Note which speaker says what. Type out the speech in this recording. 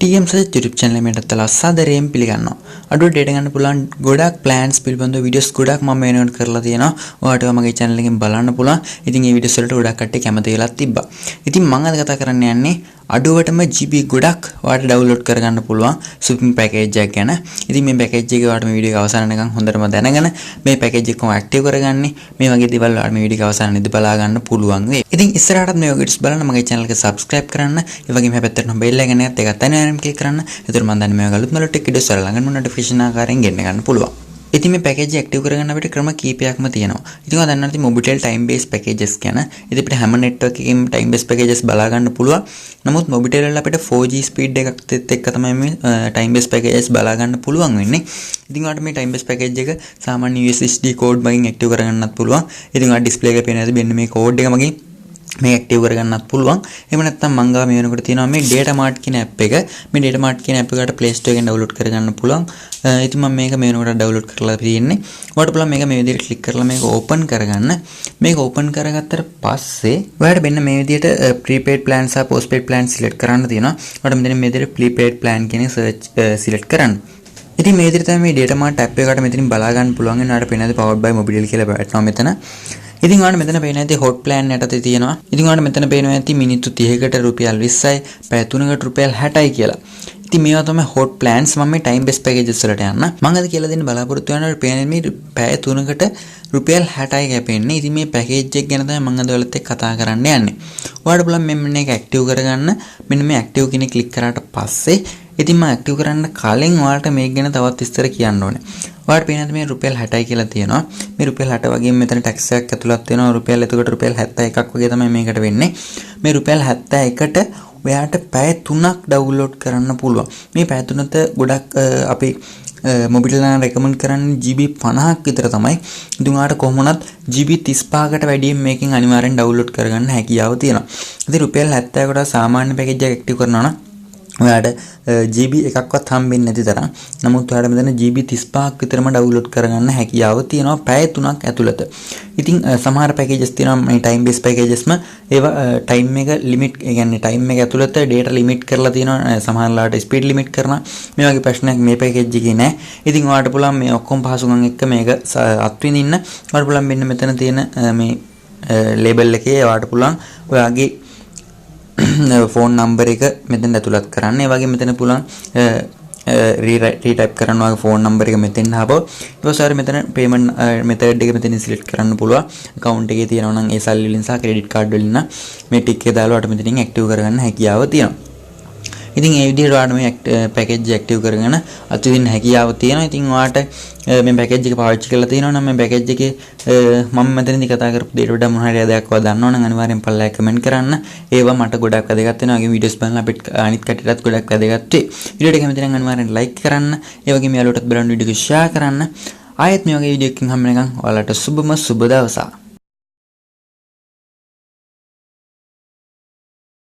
Speaker 1: TMS YouTube channel එකට අසාදරයෙන් පිළිගන්නවා. අඩුව data ගන්න පුළුවන් ගොඩක් plans පිළිබඳව videos ගොඩක් මම මේනෝඩ් කරලා තියෙනවා. ඔයාලට මගේ channel එකෙන් බලන්න පුළුවන්. ඉතින් මේ videos වලට ගොඩක් කට්ටිය කැමති වෙලා තිබ්බා. ඉතින් මම අද කතා කරන්න යන්නේ අඩුවටම GB ගොඩක් ඔයාලට download කරගන්න පුළුවන් super package එකක් ගැන. ඉතින් මේ package එක ඔයාලට මේ video එක අවසන් වෙනකන් හොඳටම දැනගෙන මේ package එක කොහොම active කරගන්නේ මේ වගේ දේවල් ඔයාලට මේ video එක අවසන් බලා ගන්න පුළුවන් වෙයි. ඉතින් ඉස්සරහටත් මේ videos බලන්න මගේ channel එක subscribe කරන්න. ඒ වගේම මේ පැත්තට bell එක නැත් ඒකත් අනිවාර්යයෙන්ම click කරන්න. එතකොට මම දන්නේ මේ වගේ අලුත් videos වල ළඟම notification ආකාරයෙන් ගෙන්න ගන්න පුළුවන්. ඉතින් මේ package එක active කරගන්න අපිට ක්‍රම කීපයක්ම තියෙනවා. ඉතින් ඔයා දන්නවා ඉතින් Mobitel time based packages ගැන. ඉතින් අපිට හැම network එකකින්ම time based packages බලා ගන්න පුළුවන්. නමුත් Mobitel වල අපිට 4G speed එකත් එක්ක තමයි මේ time based packages බලා ගන්න පුළුවන් වෙන්නේ. ඉතින් ඔයාලට මේ time based package එක සාමාන්‍ය USSD code මගින් active කරගන්නත් පුළුවන්. ඉතින් ඔයාලා display එකේ පේන මෙන්න මේ code එක මගින් මේ ඇක්ටිව් කරගන්නත් පුළුවන්. එහෙම නැත්නම් මං ගාව මේ වෙනකොට තියෙනවා මේ data mart කියන app එක. මේ data mart කියන app එකට Play Store එකෙන් download කරගන්න පුළුවන්. ඉතින් මම මේක මේ වෙනකොට download කරලා තියෙන්නේ. ඔයාලට පුළුවන් මේක මේ විදිහට click කරලා මේක open කරගන්න. මේක open කරගත්තට පස්සේ ඔයාලට මෙන්න මේ විදිහට prepaid plan සහ postpaid plan select කරන්න තියෙනවා. ඔයාලට මෙතන මේ විදිහට prepaid plan කියන search select කරන්න. ඉතින් මේ විදිහට තමයි මේ data mart app එකට මෙතනින් බලා ගන්න පුළුවන්. ඔයාලට පේනවාද powered by Mobitel කියලා වැටෙනවා මෙතන. ඉතින් ඔයාලට මෙතන පේන ඇති hot plan යටතේ තියෙනවා. ඉතින් ඔයාලට මෙතන පේනවා ඇති මිනිත්තු 30කට රුපියල් 20යි, පැය 3කට රුපියල් 60යි කියලා. ඉතින් මේවා තමයි hot plans. මම මේ time based packages වලට යන්න. මම අද කියලා දෙන්න බලාපොරොත්තු වෙනවා පේන මේ පැය 3කට රුපියල් 60යි කැපෙන්නේ. ඉතින් මේ package එක ගැන තමයි මම අද ඔයාලත් එක්ක කතා කරන්න යන්නේ. ඔයාලට බලන්න මෙන්න මේක active කරගන්න. මෙන්න මේ active කියන click කරාට පස්සේ ඉතින් මම active කරන්න කලින් ඔයාලට මේක ගැන තවත් විස්තර කියන්න ඕනේ. ඔයාලට පේනද මේ රුපියල් 60යි කියලා තියෙනවා. මේ රුපියල් 60 වගේම මෙතන tax එකක් ඇතුළත් වෙනවා. රුපියල් එතකොට රුපියල් 71ක් වගේ තමයි මේකට වෙන්නේ. මේ රුපියල් 71ට ඔයාට පැය 3ක් download කරන්න පුළුවන්. මේ පැය 3ත ගොඩක් අපි Mobitel එක recommend කරන්නේ GB 50ක් විතර තමයි. ඉතින් ඔයාලට කොහොම වුණත් GB 35කට වැඩියෙන් මේකෙන් අනිවාර්යෙන් download කරගන්න හැකියාව තියෙනවා. ඉතින් රුපියල් 70කට සාමාන්‍ය package එක active කරනවා නම් ඔයාලට GB එකක්වත් හම්බෙන්නේ නැති තරම්. නමුත් ඔයාලට මෙතන GB 35ක් විතරම download කරගන්න හැකියාව තියෙනවා පැය 3ක් ඇතුළත. ඉතින් සමහර packages තියෙනවා මේ time based packagesම ඒවා time එක limit, ඒ කියන්නේ time එක ඇතුළත data limit කරලා තියෙනවා. සමහරලාට speed limit කරනවා. මේ වගේ ප්‍රශ්නයක් මේ package එකේ නැහැ. ඉතින් ඔයාලට පුළුවන් මේ ඔක්කොම පහසුකම් එක්ක මේක අත්විඳින්න. ඔයාලට පුළුවන් මෙන්න මෙතන තියෙන මේ label එකේ ඔයාලට පුළුවන් ඔයාගේ phone number එක මෙතෙන් ඇතුළත් කරන්න. ඒ වගේ මෙතන පුළුවන් re-type කරන්න ඔයාගේ phone number එක මෙතෙන් ආවොත් ඊට පස්සේ මෙතන payment method එක මෙතනින් select කරන්න පුළුවන්. account එකේ තියෙනවා නම් ඒ සල්ලි වලින් සහ credit card වලින් නම් මේ tick එක දාලා ඔයාලට මෙතනින් active කරගන්න හැකියාව තියෙනවා. ඉතින් ඒ විදිහට ඔයාලට මේ package active කරගෙන අත්විඳින්න හැකියාව තියෙනවා. ඉතින් ඔයාලට මේ package එක පාවිච්චි කරලා තියෙනවා නම් මේ package එකේ මම මෙතනදී කතා කරපු දේට වඩා මොන හරි දෙයක් ඔයා දන්නවා නම් අනිවාර්යෙන් පල්ලෙහා comment කරන්න. ඒවා මට ගොඩක් වැදගත් වෙනවා. වගේ videos බලන්න අපිට අනිත් කටටත් ගොඩක් වැදගත් වෙයි. video එක කැමති නම් අනිවාර්යෙන් like කරන්න. ඒ වගේම යාළුවටත් බලන්න video එක share කරන්න. ආයෙත් මේ වගේ video එකකින් හම්බ වෙනකන් ඔයාලට සුබම සුබ දවසක්.